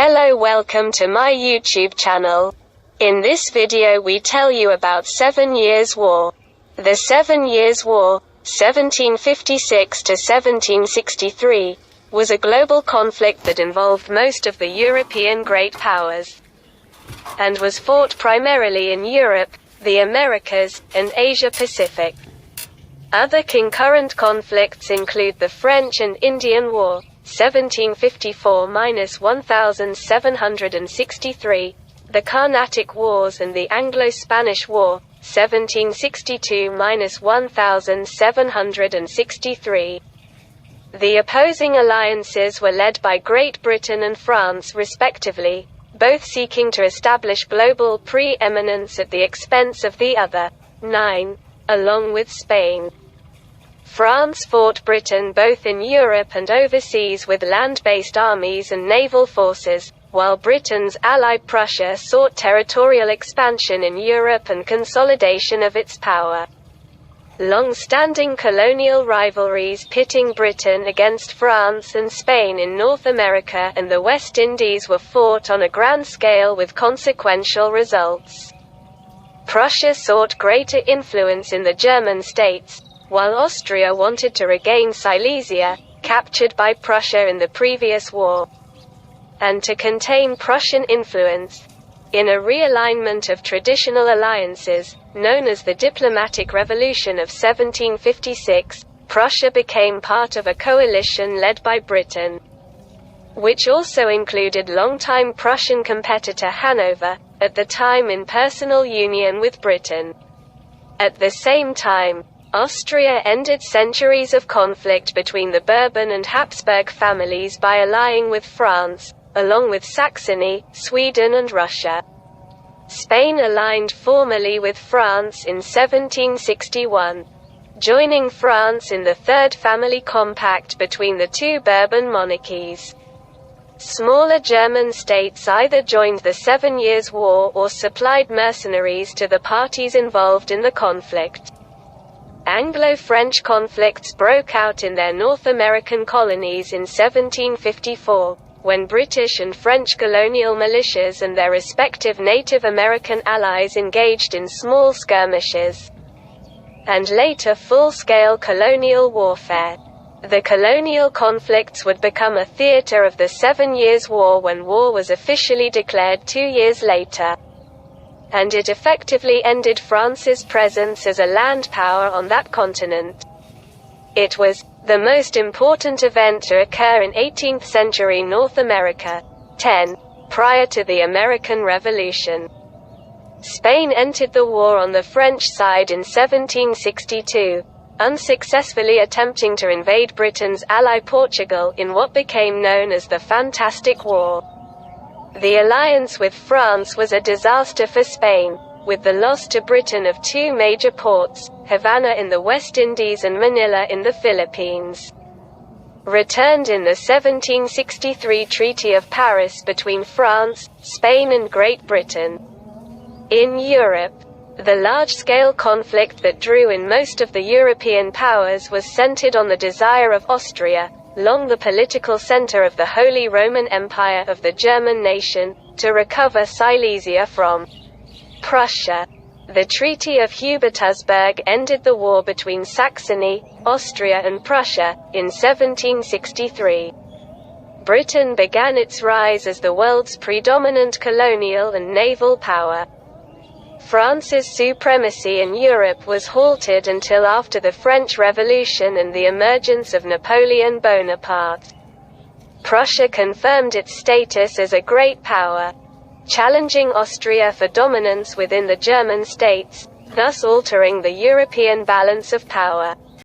Hello, welcome to my YouTube channel. In this video we tell you about 7 Years' War. The 7 Years' War, 1756 to 1763, was a global conflict that involved most of the European great powers, and was fought primarily in Europe, the Americas, and Asia Pacific. Other concurrent conflicts include the French and Indian War, 1754–1763, the Carnatic Wars and the Anglo-Spanish War, 1762–1763. The opposing alliances were led by Great Britain and France respectively, both seeking to establish global pre-eminence at the expense of the other 9, along with Spain. France fought Britain both in Europe and overseas with land-based armies and naval forces, while Britain's ally Prussia sought territorial expansion in Europe and consolidation of its power. Long-standing colonial rivalries pitting Britain against France and Spain in North America and the West Indies were fought on a grand scale with consequential results. Prussia sought greater influence in the German states, while Austria wanted to regain Silesia, captured by Prussia in the previous war, and to contain Prussian influence. In a realignment of traditional alliances, known as the Diplomatic Revolution of 1756, Prussia became part of a coalition led by Britain, which also included longtime Prussian competitor Hanover, at the time in personal union with Britain. At the same time, Austria ended centuries of conflict between the Bourbon and Habsburg families by allying with France, along with Saxony, Sweden and Russia. Spain aligned formally with France in 1761, joining France in the Third Family Compact between the two Bourbon monarchies. Smaller German states either joined the 7 Years' War or supplied mercenaries to the parties involved in the conflict. Anglo-French conflicts broke out in their North American colonies in 1754, when British and French colonial militias and their respective Native American allies engaged in small skirmishes, and later full-scale colonial warfare. The colonial conflicts would become a theater of the 7 Years' War when war was officially declared 2 years later, and it effectively ended France's presence as a land power on that continent. It was the most important event to occur in 18th century North America, prior to the American Revolution. Spain entered the war on the French side in 1762, unsuccessfully attempting to invade Britain's ally Portugal in what became known as the Fantastic War. The alliance with France was a disaster for Spain, with the loss to Britain of two major ports, Havana in the West Indies and Manila in the Philippines, returned in the 1763 Treaty of Paris between France, Spain and Great Britain. In Europe, the large-scale conflict that drew in most of the European powers was centered on the desire of Austria, long the political center of the Holy Roman Empire of the German nation, to recover Silesia from Prussia. The Treaty of Hubertusburg ended the war between Saxony, Austria and Prussia, in 1763. Britain began its rise as the world's predominant colonial and naval power. France's supremacy in Europe was halted until after the French Revolution and the emergence of Napoleon Bonaparte. Prussia confirmed its status as a great power, challenging Austria for dominance within the German states, thus altering the European balance of power.